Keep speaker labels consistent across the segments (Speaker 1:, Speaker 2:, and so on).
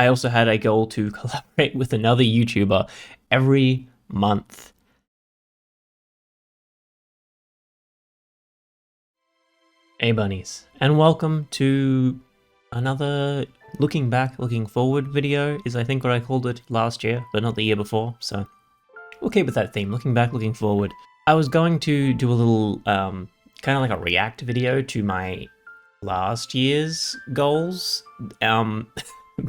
Speaker 1: I also had a goal to collaborate with another YouTuber every month. Hey bunnies, and welcome to another looking back, looking forward video is I think what I called it last year, but not the year before, so we'll keep with that theme, looking back, looking forward. I was going to do a little, kind of like a react video to my last year's goals,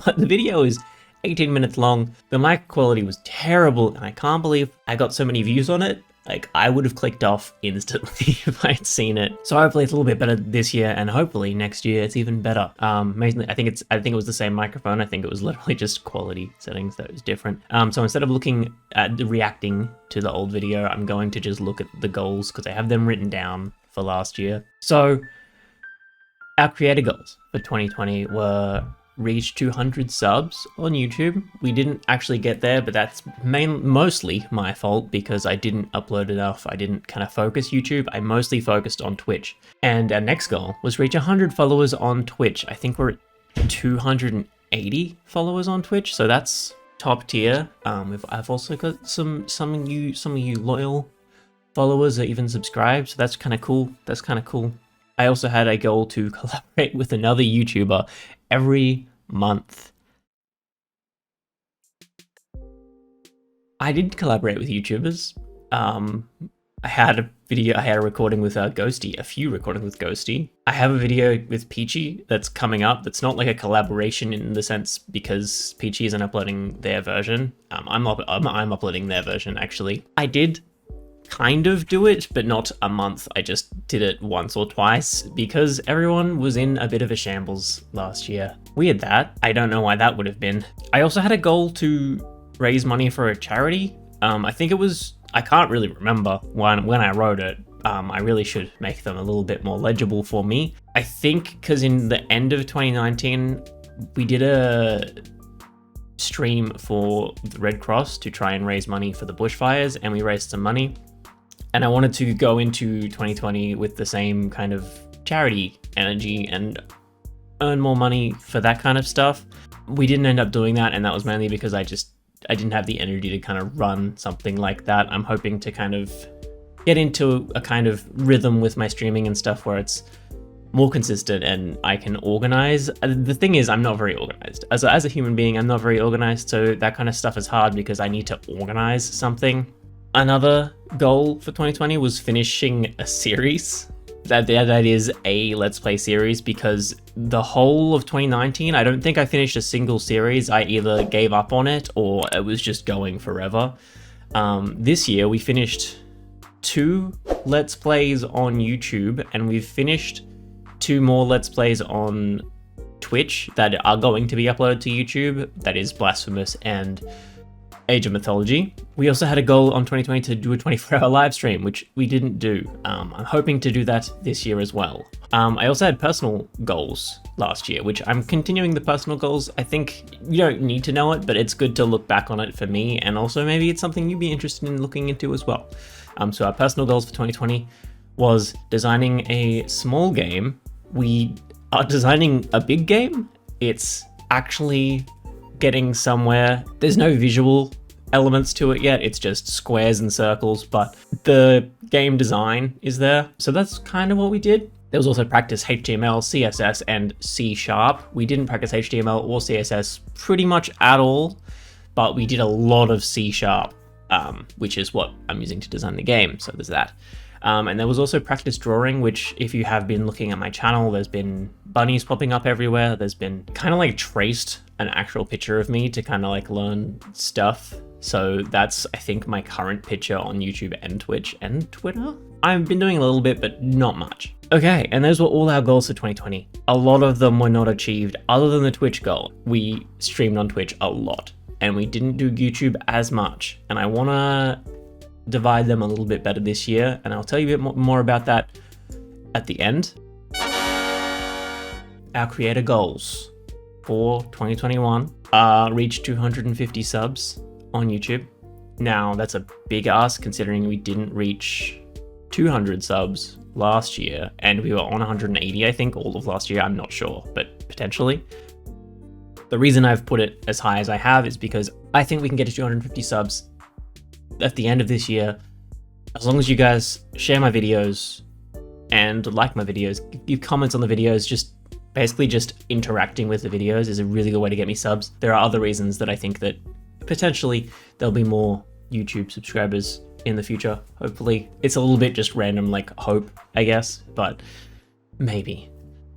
Speaker 1: but the video is 18 minutes long. The mic quality was terrible, and I can't believe I got so many views on it. Like, I would have clicked off instantly if I had seen it. So hopefully it's a little bit better this year, and hopefully next year it's even better. Mainly, I think it was the same microphone. I think it was literally just quality settings that was different. So instead of looking at reacting to the old video, I'm going to just look at the goals because I have them written down for last year. So our creator goals for 2020 were reach 200 subs on YouTube. We didn't actually get there, but that's mostly my fault because I didn't upload enough. I didn't kind of focus YouTube. I mostly focused on Twitch. And our next goal was reach 100 followers on Twitch. I think we're at 280 followers on Twitch, so that's top tier. I've also got some of you loyal followers that even subscribe, so that's kind of cool. I also had a goal to collaborate with another YouTuber every month. I did collaborate with YouTubers. I had a recording with Ghosty, a few recordings with Ghosty. I have a video with Peachy that's coming up. That's not like a collaboration in the sense because Peachy isn't uploading their version. I'm uploading their version actually. I did kind of do it, but not a month. I just did it once or twice because everyone was in a bit of a shambles last year. Weird that. I don't know why that would have been. I also had a goal to raise money for a charity. I think it was, I can't really remember when I wrote it. I really should make them a little bit more legible for me. I think because in the end of 2019, we did a stream for the Red Cross to try and raise money for the bushfires, and we raised some money. And I wanted to go into 2020 with the same kind of charity energy and earn more money for that kind of stuff. We didn't end up doing that, and that was mainly because I didn't have the energy to kind of run something like that. I'm hoping to kind of get into a kind of rhythm with my streaming and stuff where it's more consistent and I can organize. The thing is, I'm not very organized. As a human being, I'm not very organized, so that kind of stuff is hard because I need to organize something. Another goal for 2020 was finishing a series. That is a Let's Play series, because the whole of 2019, I don't think I finished a single series. I either gave up on it or it was just going forever. This year we finished 2 Let's Plays on YouTube, and we've finished 2 more Let's Plays on Twitch that are going to be uploaded to YouTube. That is Blasphemous and Age of Mythology. We also had a goal on 2020 to do a 24-hour live stream, which we didn't do. I'm hoping to do that this year as well. I also had personal goals last year, which I'm continuing the personal goals. I think you don't need to know it, but it's good to look back on it for me, and also maybe it's something you'd be interested in looking into as well. So our personal goals for 2020 was designing a small game. We are designing a big game. It's actually getting somewhere. There's no visual elements to it yet, it's just squares and circles, but the game design is there. So that's kind of what we did. There was also practice HTML, CSS, and C#. We didn't practice HTML or CSS pretty much at all, but we did a lot of C#, which is what I'm using to design the game, so there's that. And there was also practice drawing, which if you have been looking at my channel, there's been bunnies popping up everywhere. There's been kind of like traced an actual picture of me to kind of like learn stuff. So that's, I think, my current picture on YouTube and Twitch and Twitter. I've been doing a little bit, but not much. Okay, and those were all our goals for 2020. A lot of them were not achieved other than the Twitch goal. We streamed on Twitch a lot, and we didn't do YouTube as much. And I wanna divide them a little bit better this year, and I'll tell you a bit more about that at the end. Our creator goals for 2021 reach 250 subs on YouTube. Now that's a big ask considering we didn't reach 200 subs last year, and we were on 180 I think all of last year. I'm not sure, but potentially. The reason I've put it as high as I have is because I think we can get to 250 subs at the end of this year. As long as you guys share my videos and like my videos, give comments on the videos, basically just interacting with the videos is a really good way to get me subs. There are other reasons that I think that potentially there'll be more YouTube subscribers in the future, hopefully. It's a little bit just random, like hope, I guess, but maybe.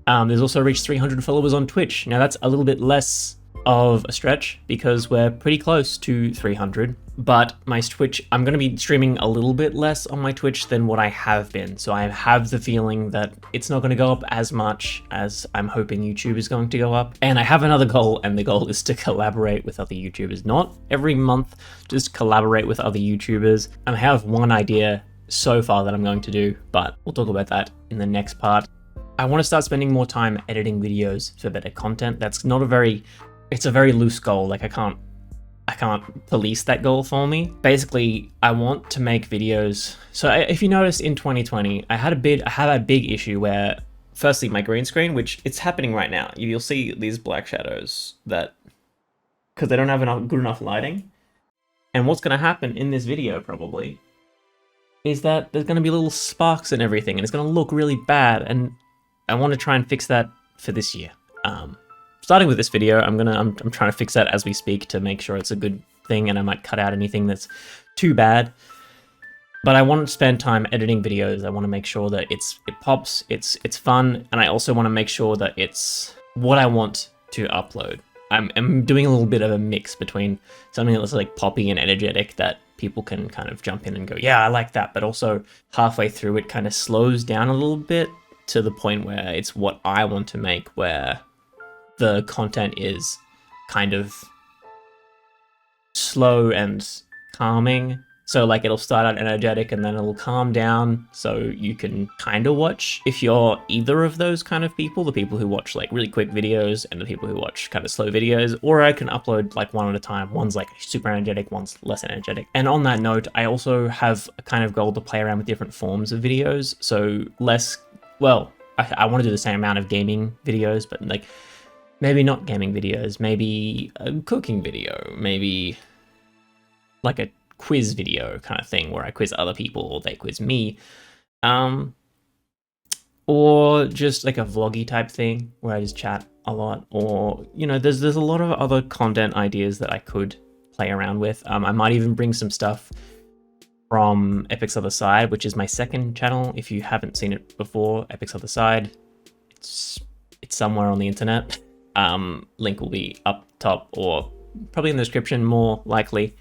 Speaker 1: There's also reached 300 followers on Twitch. Now that's a little bit less of a stretch because we're pretty close to 300, but my Twitch, I'm going to be streaming a little bit less on my Twitch than what I have been. So I have the feeling that it's not going to go up as much as I'm hoping YouTube is going to go up. And I have another goal, and the goal is to collaborate with other YouTubers. Not every month, just collaborate with other YouTubers. And I have one idea so far that I'm going to do, but we'll talk about that in the next part. I want to start spending more time editing videos for better content. That's not it's a very loose goal. Like I can't police that goal for me. Basically, I want to make videos. So if you notice in 2020, I had a big issue where, firstly, my green screen, which it's happening right now. You'll see these black shadows because they don't have good enough lighting. And what's going to happen in this video probably is that there's going to be little sparks and everything, and it's going to look really bad. And I want to try and fix that for this year. Starting with this video, I'm trying to fix that as we speak to make sure it's a good thing, and I might cut out anything that's too bad. But I want to spend time editing videos. I want to make sure that it pops, it's fun, and I also want to make sure that it's what I want to upload. I'm doing a little bit of a mix between something that's like poppy and energetic that people can kind of jump in and go, yeah, I like that, but also halfway through it kind of slows down a little bit to the point where it's what I want to make, where the content is kind of slow and calming. So like it'll start out energetic and then it'll calm down, so you can kind of watch. If you're either of those kind of people, the people who watch like really quick videos and the people who watch kind of slow videos, or I can upload like one at a time. One's like super energetic, one's less energetic. And on that note, I also have a kind of goal to play around with different forms of videos. So I want to do the same amount of gaming videos, but like maybe not gaming videos, maybe a cooking video, maybe like a quiz video kind of thing where I quiz other people or they quiz me, or just like a vloggy type thing where I just chat a lot, or there's a lot of other content ideas that I could play around with. I might even bring some stuff from Epic's Other Side, which is my second channel. If you haven't seen it before, Epic's Other Side, it's somewhere on the internet. Link will be up top or probably in the description, more likely.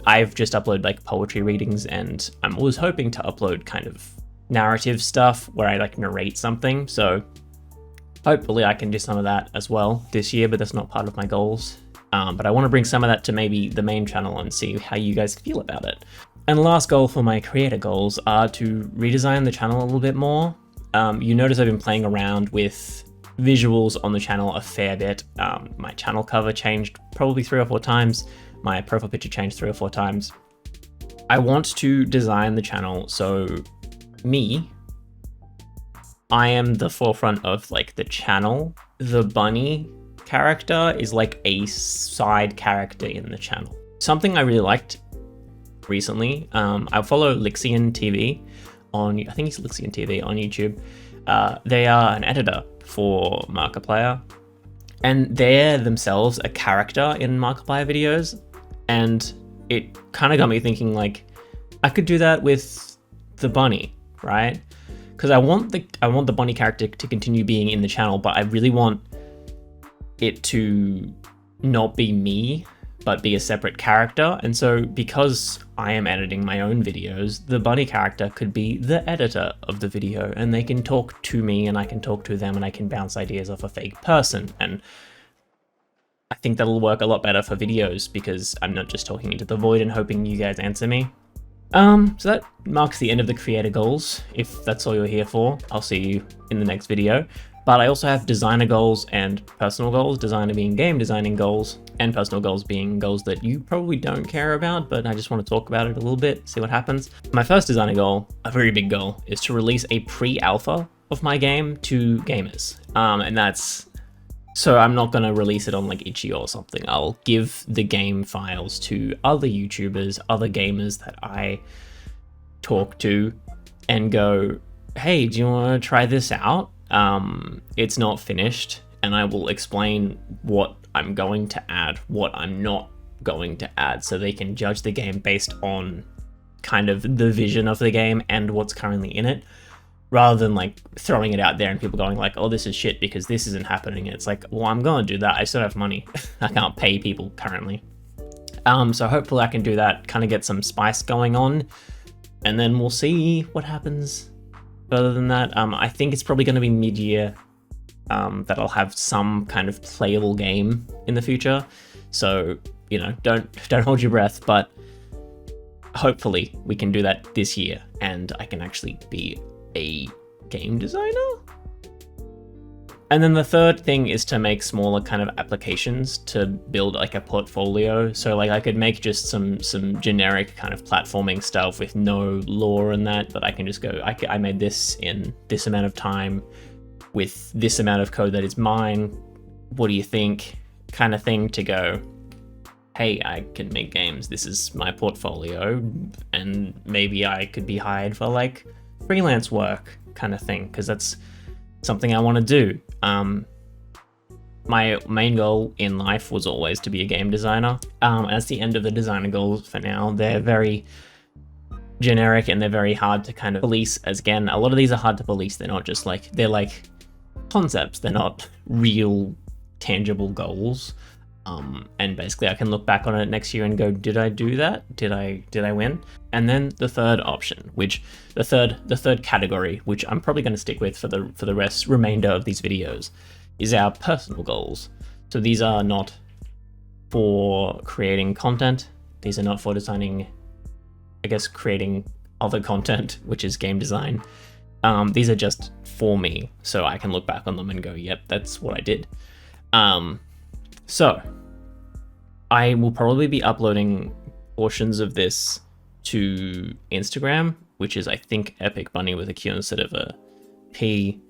Speaker 1: I've just uploaded like poetry readings, and I'm always hoping to upload kind of narrative stuff where I like narrate something. So hopefully I can do some of that as well this year, but that's not part of my goals. But I want to bring some of that to maybe the main channel and see how you guys feel about it. And the last goal for my creator goals are to redesign the channel a little bit more. You notice I've been playing around with visuals on the channel a fair bit. My channel cover changed probably 3 or 4 times. My profile picture changed 3 or 4 times. I want to design the channel so I am the forefront of like the channel. The bunny character is like a side character in the channel. Something I really liked recently, I follow Lixian TV on, I think it's Lixian TV on YouTube. They are an editor for Markiplier, and they're themselves a character in Markiplier videos, and it kind of got me thinking like I could do that with the bunny, right? Because I want the bunny character to continue being in the channel, but I really want it to not be me, but be a separate character. And so because I am editing my own videos, the bunny character could be the editor of the video, and they can talk to me and I can talk to them and I can bounce ideas off a fake person. And I think that'll work a lot better for videos because I'm not just talking into the void and hoping you guys answer me. So that marks the end of the creator goals. If that's all you're here for, I'll see you in the next video. But I also have designer goals and personal goals, designer being game designing goals, and personal goals being goals that you probably don't care about, but I just want to talk about it a little bit, see what happens. My first designer goal, a very big goal, is to release a pre-alpha of my game to gamers. And that's So I'm not going to release it on like Itchy or something. I'll give the game files to other YouTubers, other gamers that I talk to and go, hey, do you want to try this out? It's not finished, and I will explain what I'm going to add, what I'm not going to add, so they can judge the game based on kind of the vision of the game and what's currently in it, rather than like throwing it out there and people going like, oh, this is shit because this isn't happening. It's like, well, I'm going to do that. I still have money. I can't pay people currently. So hopefully I can do that, kind of get some spice going on, and then we'll see what happens. Further than that, I think it's probably going to be mid-year that I'll have some kind of playable game in the future. So, you know, don't hold your breath, but hopefully we can do that this year and I can actually be a game designer. And then the third thing is to make smaller kind of applications to build like a portfolio. So like I could make just some generic kind of platforming stuff with no lore in that, but I can just go, I made this in this amount of time with this amount of code that is mine. What do you think? Kind of thing to go, hey, I can make games. This is my portfolio, and maybe I could be hired for like freelance work kind of thing, because that's something I want to do. My main goal in life was always to be a game designer. As the end of the designer goals for now, they're very generic and they're very hard to kind of police. As again, a lot of these are hard to police. They're not just like, they're like concepts. They're not real tangible goals. And basically I can look back on it next year and go, did I do that? Did I win? And then the third option, which the third category, which I'm probably going to stick with for the remainder of these videos, is our personal goals. So these are not for creating content. These are not for designing, I guess, creating other content, which is game design. These are just for me, so I can look back on them and go, yep, that's what I did. So I will probably be uploading portions of this to Instagram, which is, I think, EqicBunny with a Q instead of a P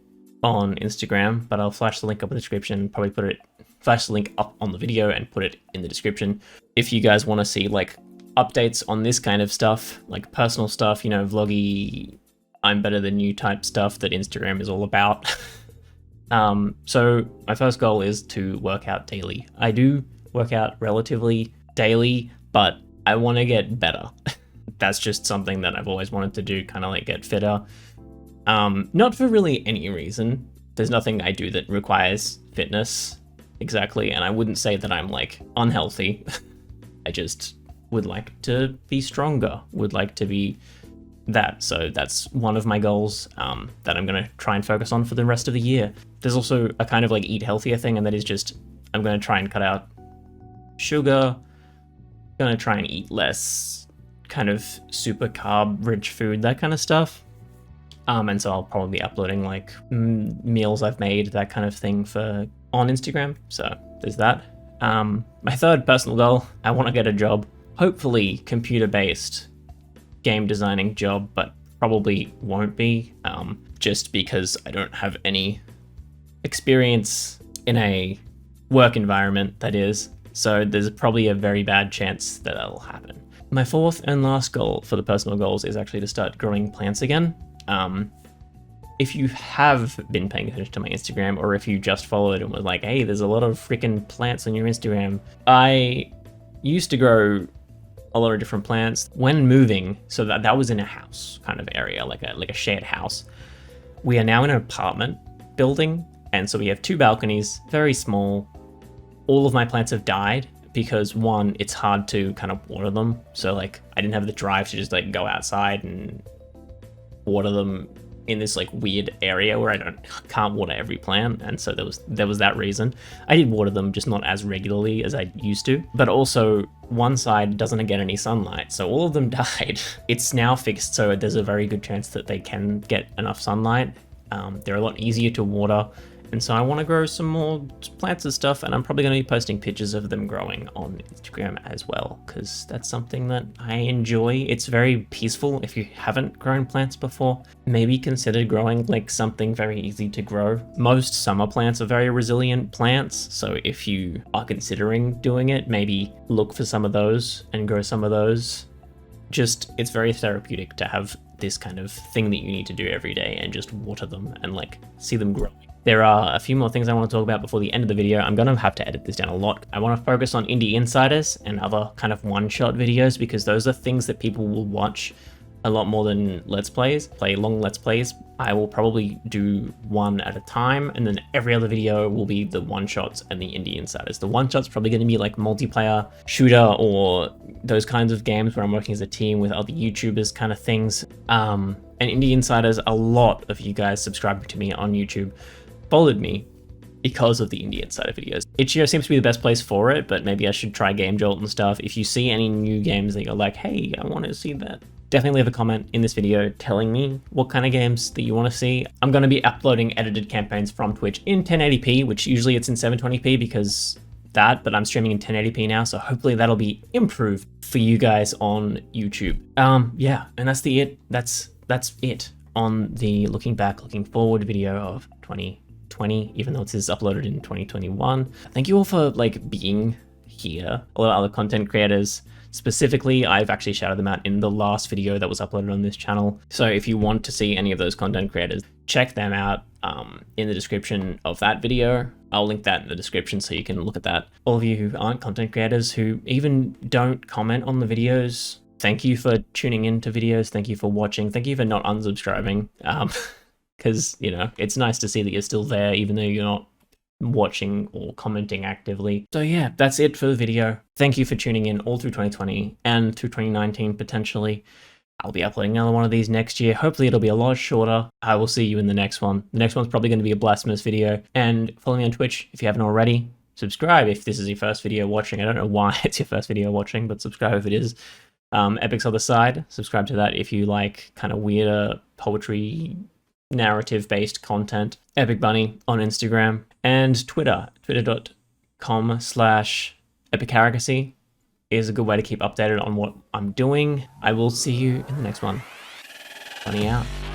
Speaker 1: on Instagram, but I'll flash the link up in the description, probably flash the link up on the video and put it in the description. If you guys want to see like updates on this kind of stuff, like personal stuff, you know, vloggy, I'm better than you type stuff that Instagram is all about. So my first goal is to work out daily. I do work out relatively daily, but I want to get better. That's just something that I've always wanted to do, kind of like get fitter. Not for really any reason. There's nothing I do that requires fitness exactly, and I wouldn't say that I'm like unhealthy. I just would like to be stronger, would like to be that. So that's one of my goals that I'm going to try and focus on for the rest of the year. There's also a kind of like eat healthier thing, and that is just I'm going to try and cut out sugar, going to try and eat less kind of super carb rich food, that kind of stuff. And so I'll probably be uploading like meals I've made, that kind of thing on Instagram. So there's that. My third personal goal, I want to get a job, hopefully computer-based game designing job, but probably won't be, just because I don't have any experience in a work environment, that is. So there's probably a very bad chance that that'll happen. My fourth and last goal for the personal goals is actually to start growing plants again. If you have been paying attention to my Instagram, or if you just followed and was like, hey, there's a lot of freaking plants on your Instagram. I used to grow a lot of different plants when moving, so that was in a house kind of area, like a shared house. We are now in an apartment building, and so we have 2 balconies, very small. All of my plants have died because, one, it's hard to kind of water them. So like I didn't have the drive to just like go outside and water them in this like weird area where I can't water every plant, and so there was that reason. I did water them, just not as regularly as I used to. But also one side doesn't get any sunlight, so all of them died. It's now fixed, so there's a very good chance that they can get enough sunlight. They're a lot easier to water, And so I want to grow some more plants and stuff, and I'm probably going to be posting pictures of them growing on Instagram as well, because that's something that I enjoy. It's very peaceful. If you haven't grown plants before, maybe consider growing like something very easy to grow. Most summer plants are very resilient plants, so if you are considering doing it, maybe look for some of those and grow some of those. Just, it's very therapeutic to have this kind of thing that you need to do every day and just water them and like see them growing. There are a few more things I want to talk about before the end of the video. I'm going to have to edit this down a lot. I want to focus on indie insiders and other kind of one-shot videos, because those are things that people will watch a lot more than Let's Plays. Play long Let's Plays. I will probably do one at a time, and then every other video will be the one-shots and the indie insiders. The one-shots probably going to be like multiplayer shooter or those kinds of games where I'm working as a team with other YouTubers kind of things. And indie insiders, a lot of you guys subscribing to me on YouTube followed me because of the indie insider videos. Itch.io seems to be the best place for it, but maybe I should try Game Jolt and stuff. If you see any new games that you're like, hey, I want to see that, definitely leave a comment in this video telling me what kind of games that you want to see. I'm going to be uploading edited campaigns from Twitch in 1080p, which usually it's in 720p because that, but I'm streaming in 1080p now, so hopefully that'll be improved for you guys on YouTube. Yeah, and that's it on the looking back, looking forward video of 2020, even though this is uploaded in 2021. Thank you all for like being here. A lot of other content creators, specifically, I've actually shouted them out in the last video that was uploaded on this channel. So if you want to see any of those content creators, check them out in the description of that video. I'll link that in the description so you can look at that. All of you who aren't content creators, who even don't comment on the videos, thank you for tuning into videos. Thank you for watching. Thank you for not unsubscribing. Because, you know, it's nice to see that you're still there, even though you're not watching or commenting actively. So yeah, that's it for the video. Thank you for tuning in all through 2020 and through 2019 potentially. I'll be uploading another one of these next year. Hopefully it'll be a lot shorter. I will see you in the next one. The next one's probably going to be a Blasphemous video. And follow me on Twitch if you haven't already. Subscribe if this is your first video watching. I don't know why it's your first video watching, but subscribe if it is. Epic's Other Side. Subscribe to that if you like kind of weirder poetry, narrative-based content. EqicBunny on Instagram and Twitter. Twitter.com/epicaricacy is a good way to keep updated on what I'm doing. I will see you in the next one. Bunny out.